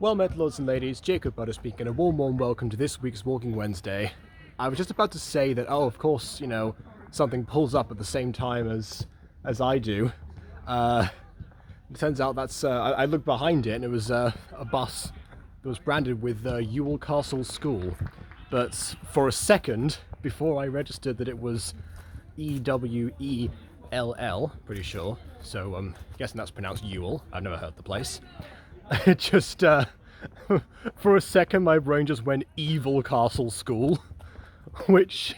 Well met, lords and ladies, Jacob Butter speaking, a warm welcome to this week's Walking Wednesday. I was just about to say that, of course, something pulls up at the same time as I do. It turns out that's, I looked behind it and it was a bus that was branded with Ewell Castle School. But for a second, before I registered that it was Ewell, pretty sure, so I'm guessing that's pronounced Ewell, I've never heard the place. It just, for a second my brain just went Evil Castle School, which,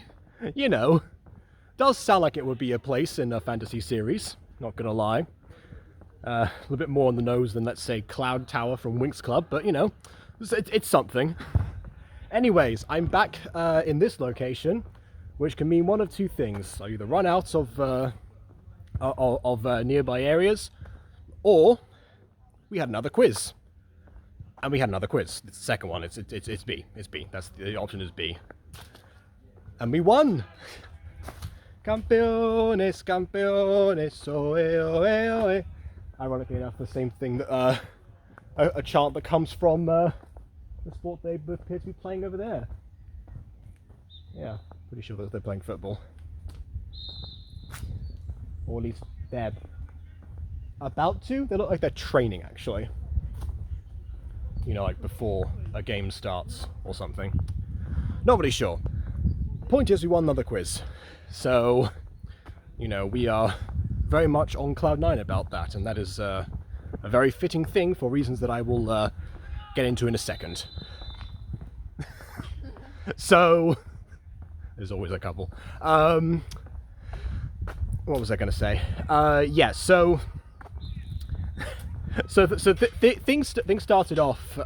does sound like it would be a place in a fantasy series, not gonna lie. A little bit more on the nose than, let's say, Cloud Tower from Winx Club, but it's something. Anyways, I'm back in this location, which can mean one of two things. I either run out of nearby areas, or we had another quiz. And we had another quiz. It's the second one. It's B. It's B. That's the option is B. And we won. Campeones, campeones, oe, oe, oe. Ironically enough, the same thing that a chant that comes from the sport they appear to be playing over there. Yeah, pretty sure that they're playing football. Or at least they're about to. They look like they're training, actually. Like before a game starts or something. Not really sure. Point is, we won another quiz. So, we are very much on cloud nine about that, and that is a very fitting thing for reasons that I will get into in a second. So, there's always a couple. What was I going to say? Yeah, so things started off,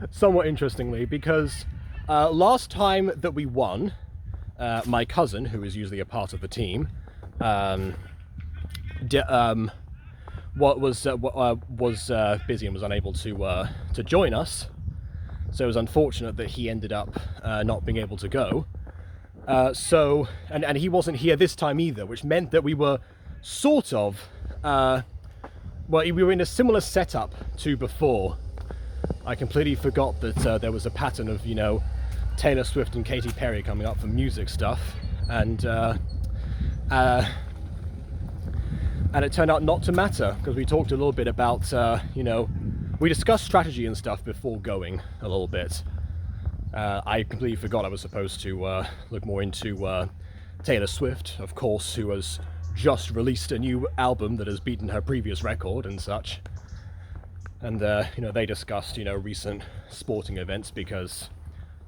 somewhat interestingly, because last time that we won, my cousin, who is usually a part of the team, was busy and was unable to join us. So it was unfortunate that he ended up not being able to go. And he wasn't here this time either, which meant that we were sort of, we were in a similar setup to before. I completely forgot that there was a pattern of, Taylor Swift and Katy Perry coming up for music stuff, and it turned out not to matter, because we talked a little bit about, we discussed strategy and stuff before going a little bit. I completely forgot I was supposed to look more into Taylor Swift, of course, who has just released a new album that has beaten her previous record and such. And, they discussed, recent sporting events because,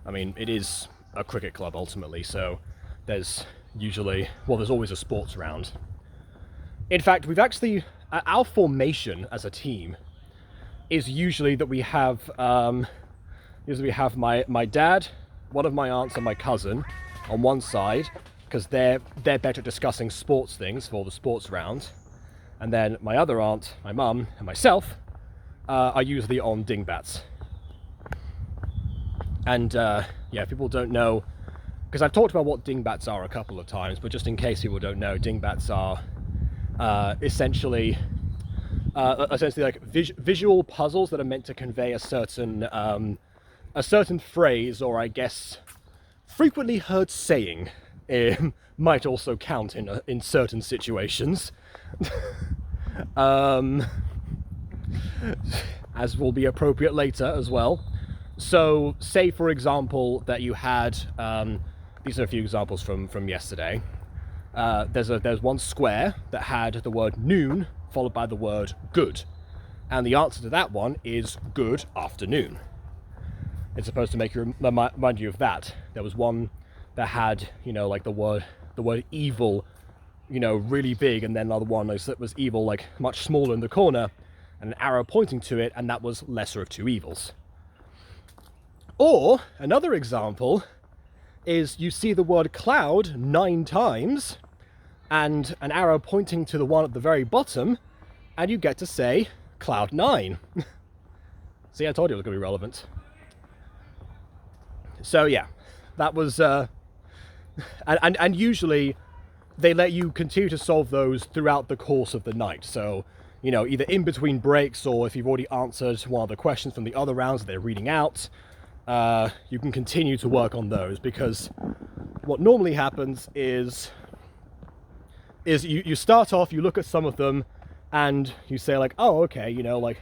it is a cricket club ultimately, so there's always a sports round. In fact, we've actually, our formation as a team is usually that we have, my dad, one of my aunts and my cousin on one side, because they're better at discussing sports things for the sports round. And then my other aunt, my mum, and myself are usually on dingbats. And people don't know, because I've talked about what dingbats are a couple of times, but just in case people don't know, dingbats are essentially like visual puzzles that are meant to convey a certain phrase, or I guess frequently heard saying. Might also count in certain situations, as will be appropriate later as well. So, say for example that you had, these are a few examples from yesterday. There's one square that had the word noon followed by the word good, and the answer to that one is good afternoon. It's supposed to make you remind you of that. There was one that had, like the word evil, really big, and then another one that was evil, like much smaller in the corner, and an arrow pointing to it, and that was lesser of two evils. Or, another example is you see the word cloud 9 times, and an arrow pointing to the one at the very bottom, and you get to say cloud 9. See, I told you it was going to be relevant. So yeah, that was, and usually they let you continue to solve those throughout the course of the night. So, you know, either in between breaks or if you've already answered one of the questions from the other rounds that they're reading out, you can continue to work on those, because what normally happens is you start off, you look at some of them, and you say like, oh, okay, you know, like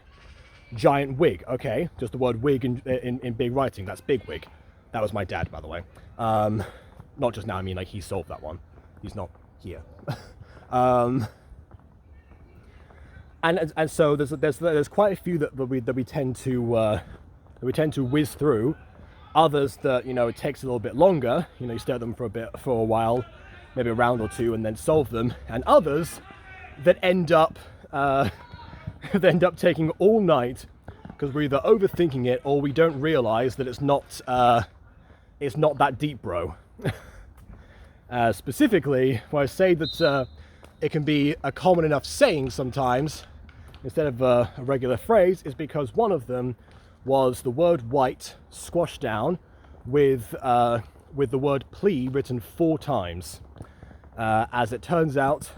giant wig, okay, just the word wig in big writing, that's big wig. That was my dad, by the way. Not just now, I mean like he solved that one. He's not here. And so there's quite a few that we tend to whiz through. Others that, you know, it takes a little bit longer. You know, you stare at them for a while, maybe a round or two, and then solve them. And others that end up taking all night because we're either overthinking it or we don't realize that it's not that deep, bro. Specifically, when I say that it can be a common enough saying sometimes instead of a regular phrase, is because one of them was the word white squashed down with the word plea written 4 times. As it turns out,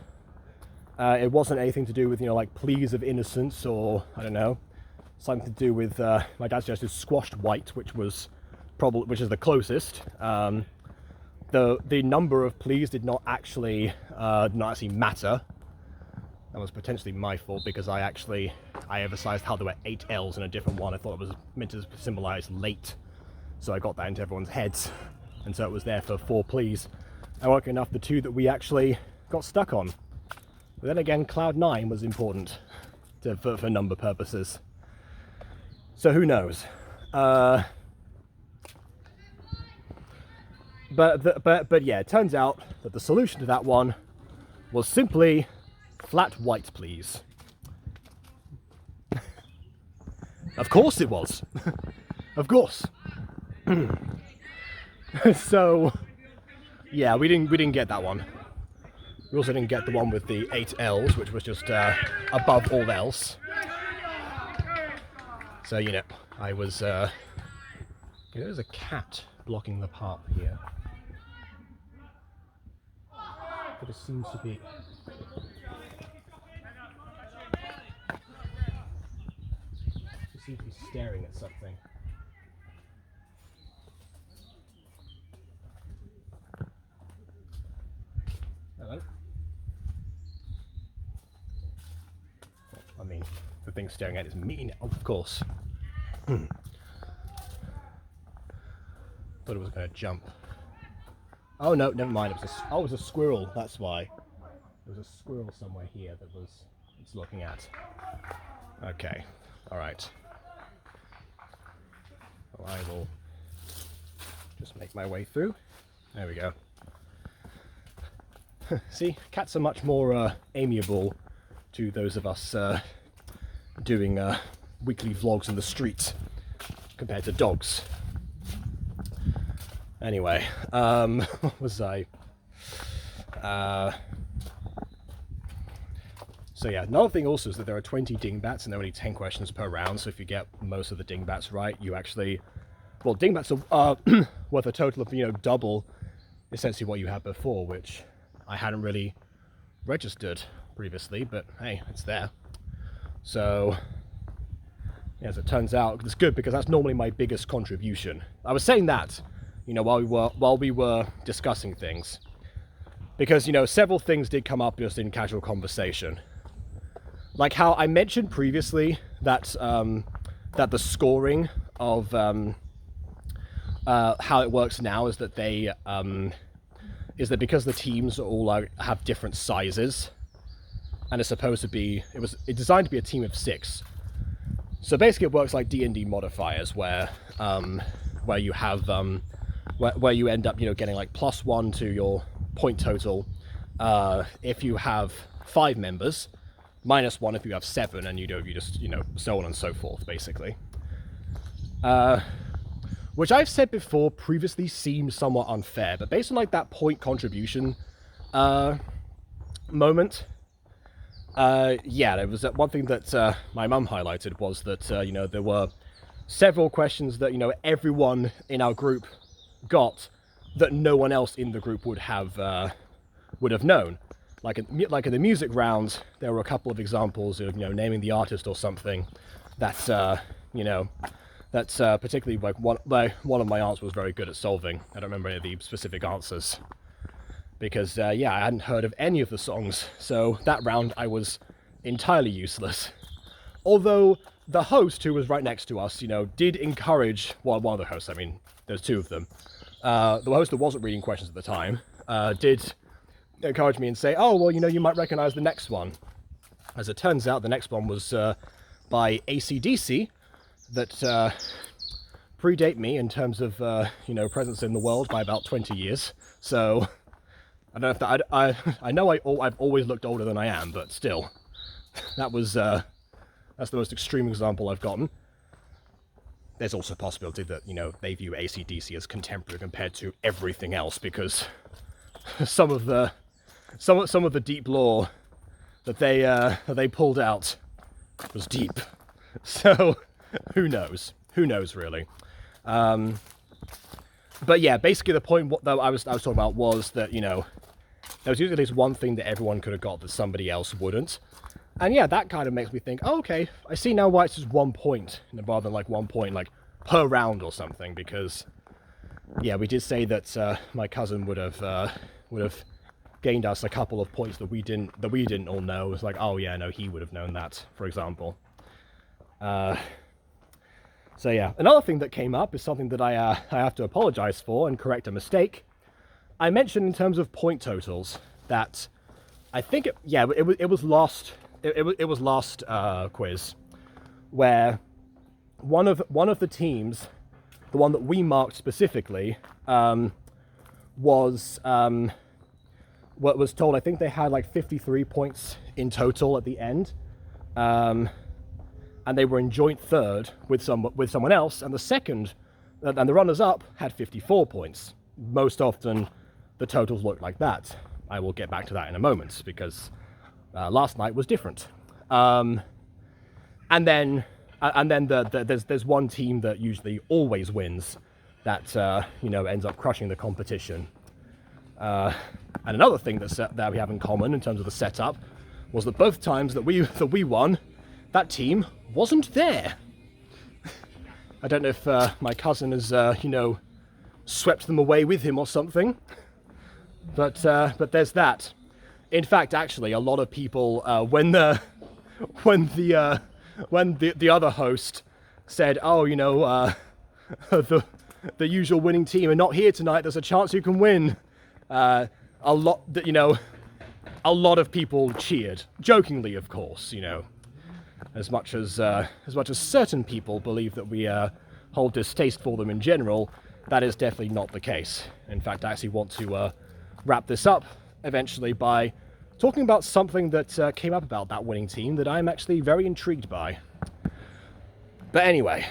it wasn't anything to do with, you know, like pleas of innocence, or I don't know, something to do with my dad suggested squashed white, which is the closest. The number of pleas did not actually matter. That was potentially my fault, because I emphasized how there were 8 L's in a different one. I thought it was meant to symbolize late, so I got that into everyone's heads, and so it was there for 4 pleas. And luckily enough, the 2 that we actually got stuck on. But then again, Cloud 9 was important for number purposes. So who knows? But yeah, it turns out that the solution to that one was simply flat white, please. Of course it was. Of course. So yeah, we didn't get that one. We also didn't get the one with the 8 L's, which was just above all else. So, you know, I was there's a cat blocking the path here. But it seems to be staring at something. Hello? I mean, the thing staring at is me now, of course. Thought it was going to jump. Oh no, never mind. It was a squirrel. That's why. There was a squirrel somewhere here that it's looking at. Okay. All right. Well, I will just make my way through. There we go. See, cats are much more amiable to those of us doing weekly vlogs in the street compared to dogs. Anyway, what was I? So yeah, another thing also is that there are 20 dingbats and there are only 10 questions per round, so if you get most of the dingbats right, you actually... Well, dingbats are worth a total of, you know, double essentially what you had before, which I hadn't really registered previously, but hey, it's there. So, yeah, as it turns out, it's good because that's normally my biggest contribution. I was saying that, you know, while we were discussing things, because, you know, several things did come up just in casual conversation, like how I mentioned previously that that the scoring of how it works now is that they because the teams all have different sizes, and it's supposed to be it's designed to be a team of 6. So basically, it works like D&D modifiers, where you have where you end up, you know, getting like +1 to your point total if you have 5 members, -1 if you have 7, and you just so on and so forth, basically. Which I've said before previously seems somewhat unfair, but based on like that point contribution moment, yeah, there was one thing that my mum highlighted was that you know, there were several questions that, you know, everyone in our group got that no one else in the group would have known. like in the music round, there were a couple of examples of naming the artist or something that that's particularly like one of my aunts was very good at solving. I don't remember any of the specific answers because I hadn't heard of any of the songs, so that round I was entirely useless. Although the host, who was right next to us, did encourage, well, one of the hosts, I mean, there's two of them. The host that wasn't reading questions at the time did encourage me and say, oh, well, you might recognize the next one. As it turns out, the next one was by AC/DC that predate me in terms of, presence in the world by about 20 years. So, I don't know if that, I know I've always looked older than I am, but still, that was, that's the most extreme example I've gotten. There's also a possibility that, they view AC/DC as contemporary compared to everything else, because some of the deep lore that they pulled out was deep. So, who knows? Who knows, really? But yeah, basically the point that I was talking about was that, there was usually at least one thing that everyone could have got that somebody else wouldn't. And yeah, that kind of makes me think, oh, okay, I see now why it's just 1 point, rather than like 1 point like per round or something, because yeah, we did say that my cousin would have gained us a couple of points that we didn't all know. It's like, oh yeah, no, he would have known that, for example. So yeah, another thing that came up is something that I have to apologize for and correct a mistake. I mentioned in terms of point totals that I think it was last quiz where one of the teams, the one that we marked specifically, was told, I think they had like 53 points in total at the end, and they were in joint third with someone else, and the runners up had 54 points. Most often the totals look like that. I will get back to that in a moment, because last night was different. And then there's one team that usually always wins that ends up crushing the competition. And another thing that we have in common in terms of the setup was that both times that we won, that team wasn't there. I don't know if my cousin has swept them away with him or something. But there's that. In fact, actually, a lot of people when the other host said, "Oh, the usual winning team are not here tonight. There's a chance you can win." A lot of people cheered, jokingly, of course. As much as certain people believe that we hold distaste for them in general, that is definitely not the case. In fact, I actually want to wrap this up eventually by talking about something that came up about that winning team that I'm actually very intrigued by. But anyway,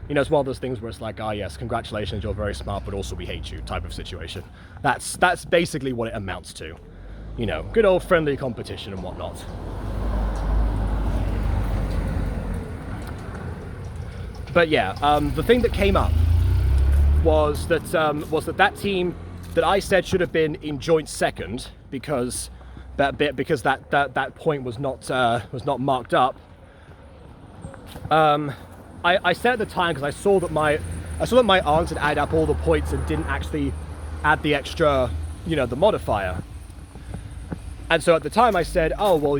it's one of those things where it's like, ah, yes, congratulations, you're very smart, but also we hate you type of situation. That's basically what it amounts to. Good old friendly competition and whatnot. But yeah, the thing that came up was that team that I said should have been in joint second because that point was not marked up. I said at the time, because I saw that my aunt had added up all the points and didn't actually add the extra, the modifier. And so at the time I said, oh well,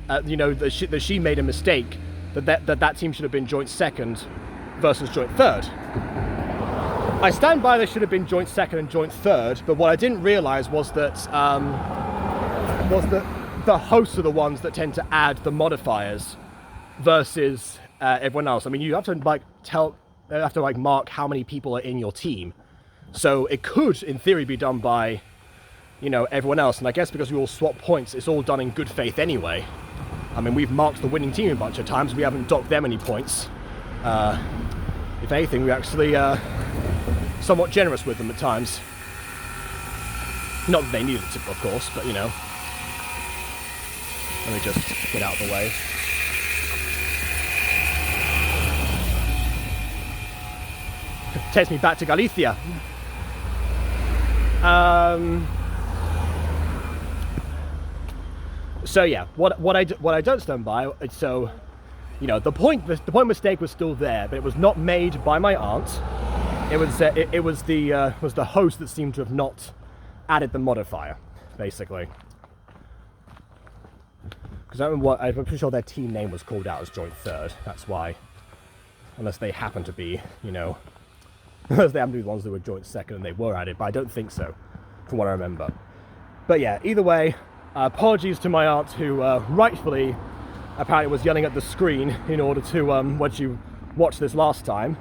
that she made a mistake, that team should have been joint second versus joint third. I stand by they should have been joint second and joint third, but what I didn't realise was that the hosts are the ones that tend to add the modifiers versus everyone else. I mean, you have to mark how many people are in your team, so it could, in theory, be done by everyone else. And I guess because we all swap points, it's all done in good faith anyway. I mean, we've marked the winning team a bunch of times. We haven't docked them any points. If anything, we're actually somewhat generous with them at times. Not that they needed it, of course, but let me just get out of the way. Takes me back to Galicia. So yeah, what I don't stand by. So, you know, the point mistake was still there, but it was not made by my aunt. It was the host that seemed to have not added the modifier, basically. Because I'm pretty sure their team name was called out as joint third. That's why, unless they happen to be, you know, unless they happen to be the ones that were joint second and they were added, but I don't think so, from what I remember. But yeah, either way, apologies to my aunt who rightfully apparently was yelling at the screen in order to, once you watched this last time,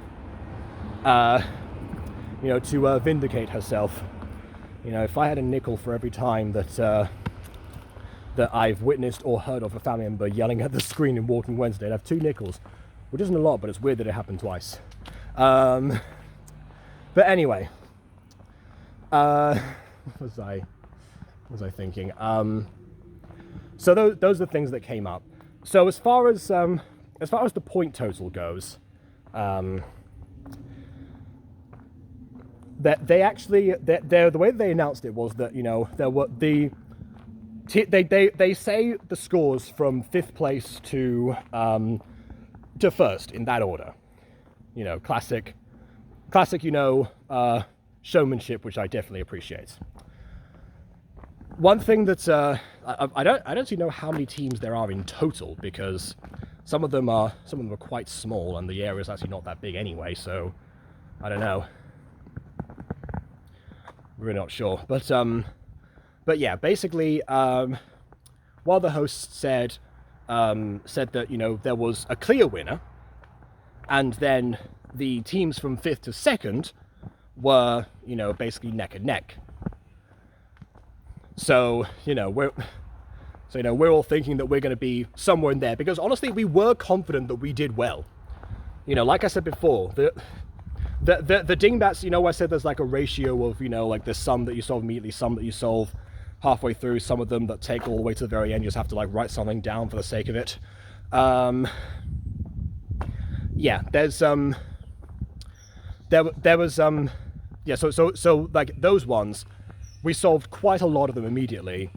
you know, to vindicate herself. You know, if I had a nickel for every time that that I've witnessed or heard of a family member yelling at the screen in Walking Wednesday, I'd have 2 nickels, which isn't a lot, but it's weird that it happened twice. But anyway, what was I thinking? So those are the things that came up. So as far as the point total goes, that they actually, the way they announced it was that, you know, there were they say the scores from 5th place to first in that order. You know, classic, you know, showmanship, which I definitely appreciate. One thing that I don't actually know how many teams there are in total, because some of them are quite small and the area is actually not that big anyway. So I don't know. We're not sure, but yeah, basically, while the host said that, you know, there was a clear winner, and then the teams from 5th to 2nd were, you know, basically neck and neck. So, you know, we're all thinking that we're going to be somewhere in there, because honestly, we were confident that we did well. You know, like I said before, the dingbats, you know, I said there's like a ratio of, you know, like there's some that you solve immediately, some that you solve halfway through, some of them that take all the way to the very end. You just have to like write something down for the sake of it. Yeah, there's there was yeah, so like those ones, we solved quite a lot of them immediately.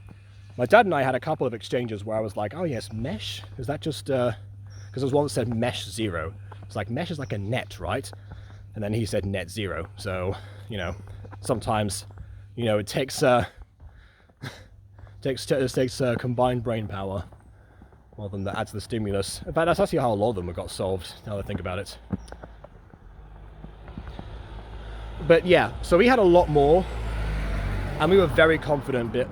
My dad and I had a couple of exchanges where I was like, oh yes, mesh, is that just because there's one that said mesh 0. It's like, mesh is like a net, right? And then he said net 0. So, you know, sometimes, you know, it takes takes combined brain power more than that adds the stimulus. In fact, that's actually how a lot of them got solved, now that I think about it. But yeah, so we had a lot more, and we were very confident that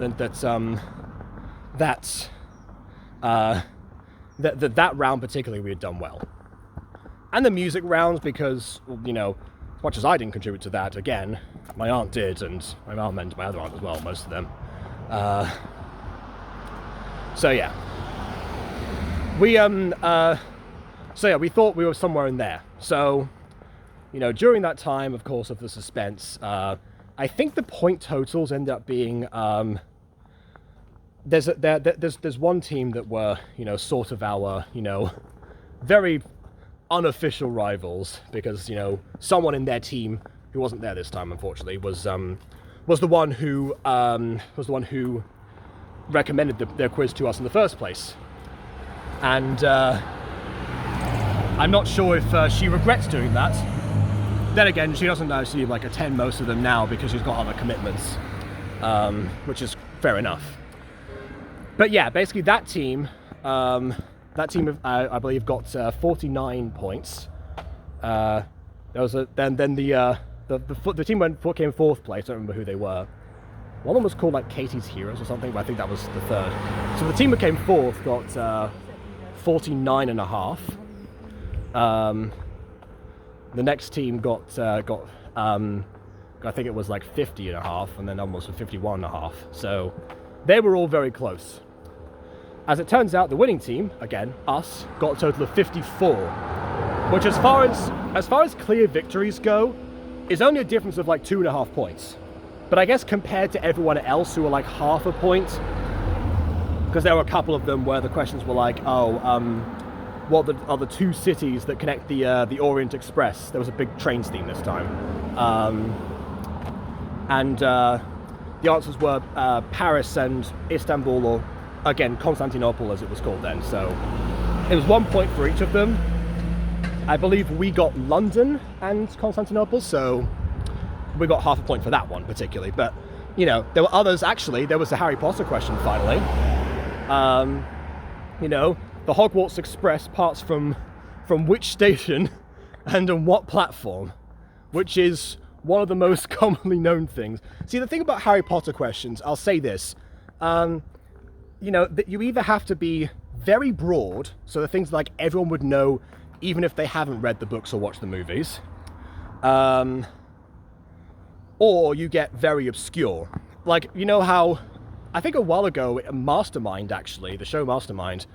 round particularly we had done well. And the music rounds, because, you know, as much as I didn't contribute to that, again, my aunt did, and my mum and my other aunt as well, most of them. So yeah, we we thought we were somewhere in there. So, you know, during that time, of course, of the suspense, I think the point totals end up being there's one team that were, you know, sort of our, you know, very unofficial rivals, because, you know, someone in their team who wasn't there this time, unfortunately, was the one who recommended their quiz to us in the first place. And I'm not sure if she regrets doing that. Then again, she doesn't actually like attend most of them now because she's got other commitments, which is fair enough. But yeah, basically that team, I believe, got 49 points. There was then the team came 4th place. I don't remember who they were. One of them was called like Katie's Heroes or something, but I think that was the 3rd. So the team that came 4th got 49 and a half. The next team got I think it was like 50 and a half, and then almost 51 and a half. So they were all very close. As it turns out, the winning team, again, us, got a total of 54, which as far as clear victories go, is only a difference of like 2.5 points. But I guess compared to everyone else who were like half a point, because there were a couple of them where the questions were like, what are the 2 cities that connect the Orient Express? There was a big trains theme this time. And the answers were Paris and Istanbul, or again, Constantinople as it was called then. So it was 1 point for each of them. I believe we got London and Constantinople, so we got half a point for that one particularly. But, you know, there were others. Actually, there was the Harry Potter question finally. You know, the Hogwarts Express parts from which station and on what platform, which is one of the most commonly known things. See, the thing about Harry Potter questions, I'll say this, you know, that you either have to be very broad, so the things like everyone would know even if they haven't read the books or watched the movies, or you get very obscure. Like, you know how, I think a while ago, Mastermind actually, the show Mastermind,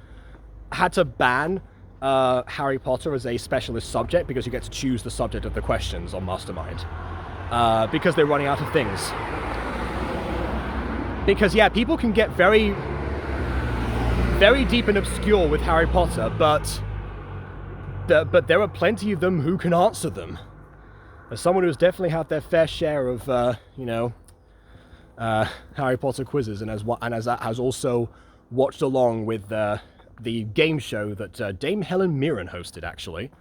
had to ban Harry Potter as a specialist subject because you get to choose the subject of the questions on Mastermind. Because they're running out of things. Because, yeah, people can get very, very deep and obscure with Harry Potter, but there are plenty of them who can answer them. As someone who's definitely had their fair share of, you know, Harry Potter quizzes, and as that has also watched along with the game show that Dame Helen Mirren hosted, actually.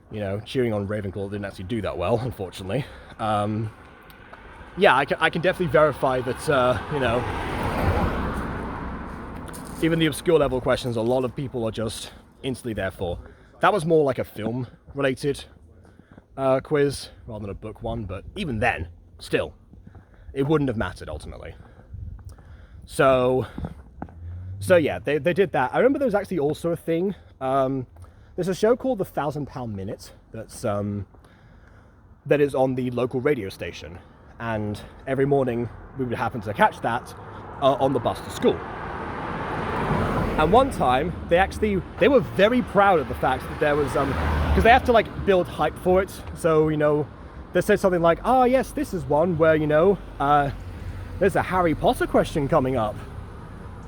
You know, cheering on Ravenclaw didn't actually do that well, unfortunately. Yeah, I can definitely verify that, you know, even the obscure level questions, a lot of people are just instantly there for. That was more like a film-related quiz rather than a book one, but even then, still, it wouldn't have mattered ultimately. So yeah, they did that. I remember there was actually also a thing. There's a show called The £1,000 Minute that's that is on the local radio station, and every morning we would happen to catch that on the bus to school. And one time they were very proud of the fact that there was because they have to like build hype for it. So, you know, they said something like, "Ah, yes, this is one where, you know, there's a Harry Potter question coming up."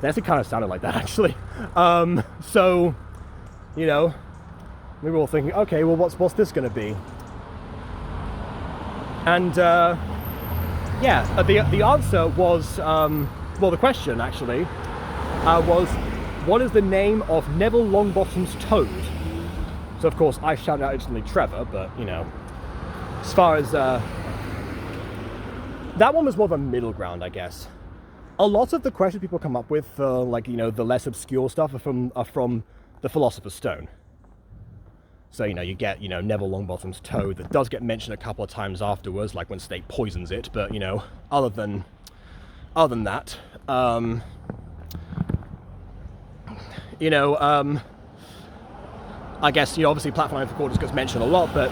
They actually kind of sounded like that, actually. So, you know, we were all thinking, okay, well, what's this going to be? And yeah, the answer was, well, the question actually was, what is the name of Neville Longbottom's toad? So of course I shouted out instantly Trevor, but you know, as far as that one was more of a middle ground, I guess. A lot of the questions people come up with, like, you know, the less obscure stuff are from the Philosopher's Stone. So, you know, you get, you know, Neville Longbottom's toad that does get mentioned a couple of times afterwards, like when Snape poisons it. But, you know, other than that, you know, I guess, you know, obviously Platform 9 3/4 gets mentioned a lot, but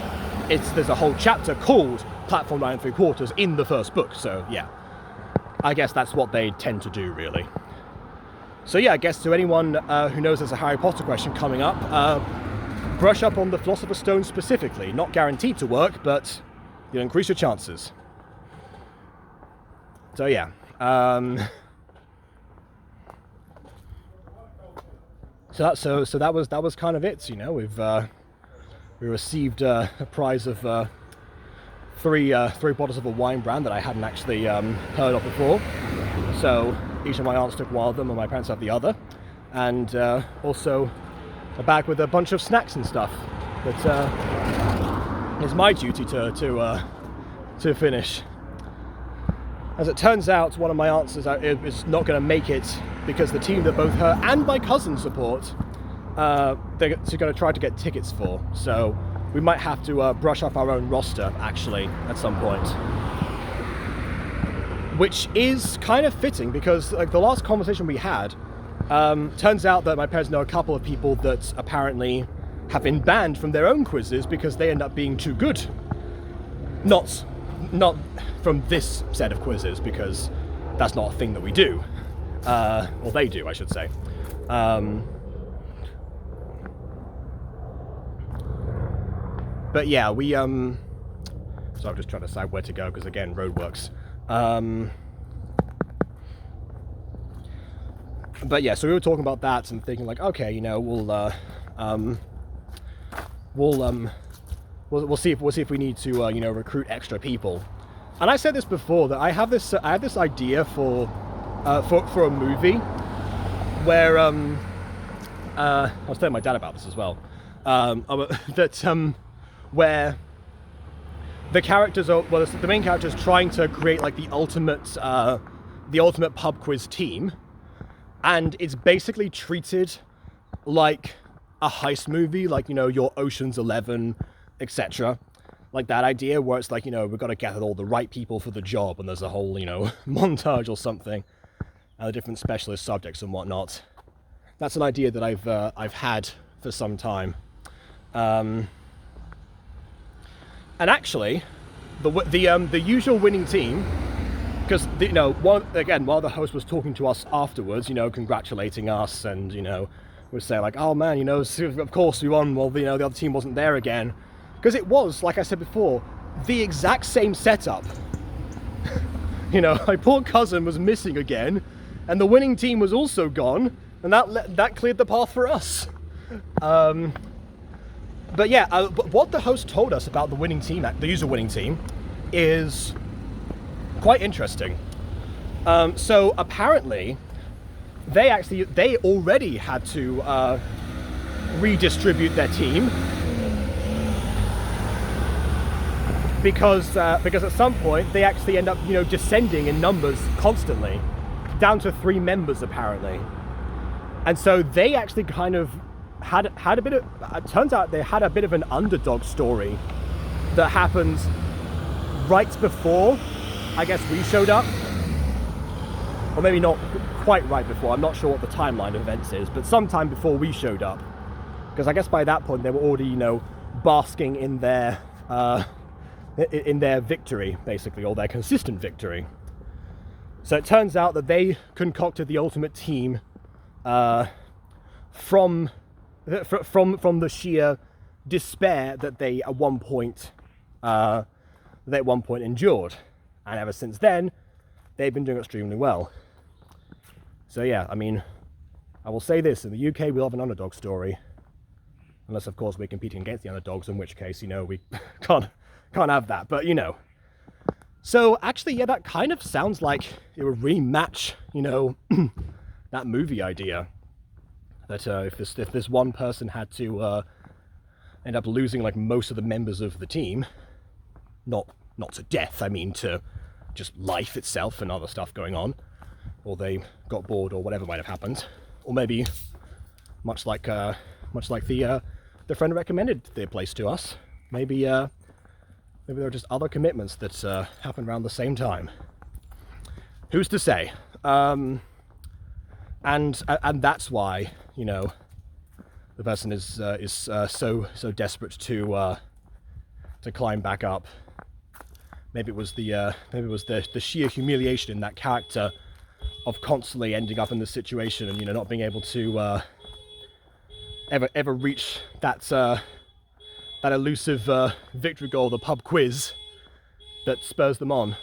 there's a whole chapter called Platform 9 3/4 in the first book. So, yeah. I guess that's what they tend to do, really. So yeah, I guess to anyone who knows there's a Harry Potter question coming up, brush up on the Philosopher's Stone specifically. Not guaranteed to work, but you'll increase your chances. So yeah. So that was kind of it. You know, we received a prize of three bottles of a wine brand that I hadn't actually heard of before. So each of my aunts took one of them and my parents had the other. And also a bag with a bunch of snacks and stuff that is my duty to finish. As it turns out, one of my aunts is not going to make it because the team that both her and my cousin support, they're going to try to get tickets for. So we might have to brush up our own roster, actually, at some point. Which is kind of fitting, because like the last conversation we had, turns out that my parents know a couple of people that apparently have been banned from their own quizzes because they end up being too good. Not from this set of quizzes, because that's not a thing that we do. Or they do, I should say. But yeah, we so I'm just trying to decide where to go because again, roadworks. But yeah, so we were talking about that and thinking like, okay, you know, we'll see if we need to you know, recruit extra people. And I said this before, that I have this idea for for a movie where I was telling my dad about this as well. Where the characters are, well, the main character is trying to create like the ultimate pub quiz team, and it's basically treated like a heist movie, like, you know, your Ocean's 11, etc. Like that idea where it's like, you know, we've got to gather all the right people for the job, and there's a whole, you know, montage or something, the different specialist subjects and whatnot. That's an idea that I've had for some time. And actually, the usual winning team, because, you know, while the host was talking to us afterwards, you know, congratulating us, and, you know, was saying like, oh man, you know, of course we won. Well, you know, the other team wasn't there again, because it was, like I said before, the exact same setup. You know, my poor cousin was missing again, and the winning team was also gone, and that cleared the path for us. But yeah, but what the host told us about the winning team, the usual winning team, is quite interesting. So apparently, they already had to redistribute their team because at some point they actually end up, you know, descending in numbers constantly, down to 3 members apparently, and so they actually kind of had a bit of, it turns out they had a bit of an underdog story that happened right before, I guess, we showed up. Or maybe not quite right before, I'm not sure what the timeline of events is, but sometime before we showed up. Because I guess by that point they were already, you know, basking in their victory, basically, or their consistent victory. So it turns out that they concocted the ultimate team from the sheer despair that they at one point endured, and ever since then they've been doing extremely well. So yeah, I mean, I will say this: in the UK, we love an underdog story, unless of course we're competing against the underdogs, in which case, you know, we can't have that. But you know, so actually, yeah, that kind of sounds like it would really match, you know, that movie idea. That if this one person had to end up losing like most of the members of the team, not to death, I mean to just life itself and other stuff going on, or they got bored, or whatever might have happened, or maybe much like the friend recommended their place to us, maybe there were just other commitments that happened around the same time. Who's to say? And that's why, you know, the person is so desperate to climb back up. Maybe it was the sheer humiliation in that character of constantly ending up in this situation, and, you know, not being able to ever reach that elusive victory goal, the pub quiz, that spurs them on.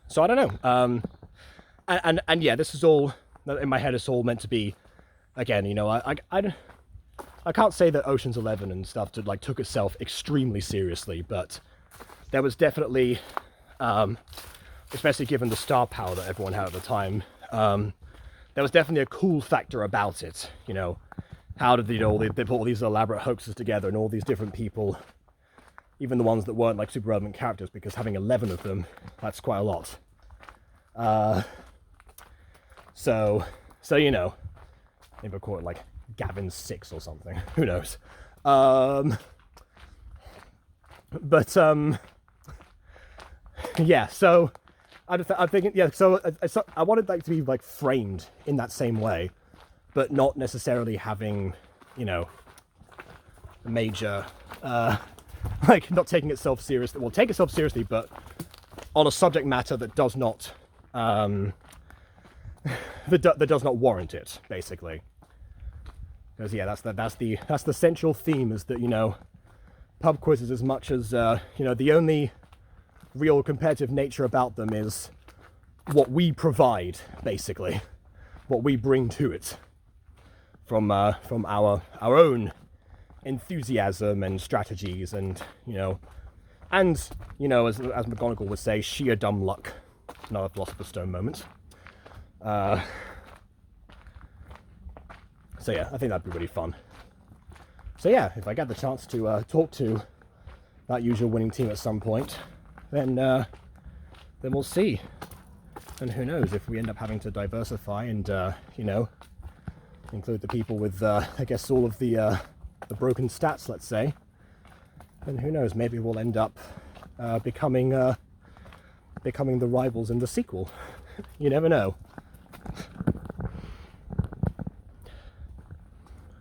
So I don't know, and yeah, this is all in my head. It's all meant to be, again, you know, I can't say that Ocean's 11 and stuff took itself extremely seriously, but there was definitely, especially given the star power that everyone had at the time, there was definitely a cool factor about it. You know, how did they put all these elaborate hoaxes together, and all these different people, even the ones that weren't like super relevant characters, because having 11 of them, that's quite a lot. So you know, maybe we'll call it like Gavin 6 or something. Who knows? But yeah. So I'm thinking, yeah. So I wanted that to be like framed in that same way, but not necessarily having, you know, a major like not taking itself seriously. Well, take itself seriously, but on a subject matter that does not that does not warrant it, basically. Because yeah, that's the central theme, is that, you know, pub quizzes, as much as you know, the only real competitive nature about them is what we provide, basically. what we bring to it from our own enthusiasm and strategies, and as McGonagall would say, sheer dumb luck. Another Philosopher's Stone moment. So yeah, I think that'd be really fun. So yeah, if I get the chance to talk to that usual winning team at some point, then we'll see. And who knows, if we end up having to diversify and include the people with I guess all of the broken stats, let's say, then who knows, maybe we'll end up becoming the rivals in the sequel. You never know.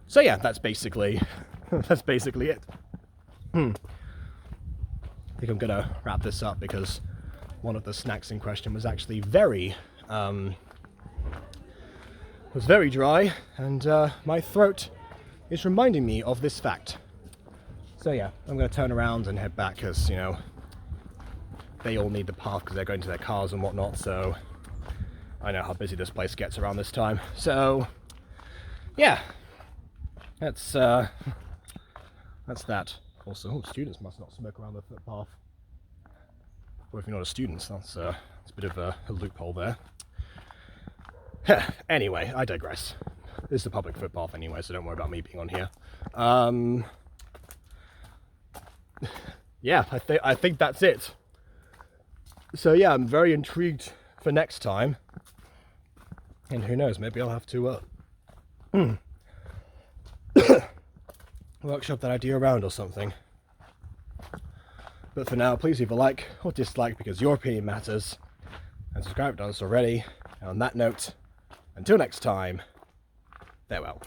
So yeah, that's basically it. I think I'm gonna wrap this up because one of the snacks in question was actually very dry, and my throat is reminding me of this fact. So yeah, I'm gonna turn around and head back because they all need the path because they're going to their cars and whatnot. So I know how busy this place gets around this time. So yeah, that's that. Also, students must not smoke around the footpath. Or if you're not a student, that's a bit of a loophole there. Anyway, I digress. This is a public footpath anyway, so don't worry about me being on here. Yeah, I think that's it. So yeah, I'm very intrigued for next time. And who knows, maybe I'll have to workshop that idea around or something. But for now, please leave a like or dislike because your opinion matters. And subscribe if you haven't done this already. And on that note, until next time, farewell.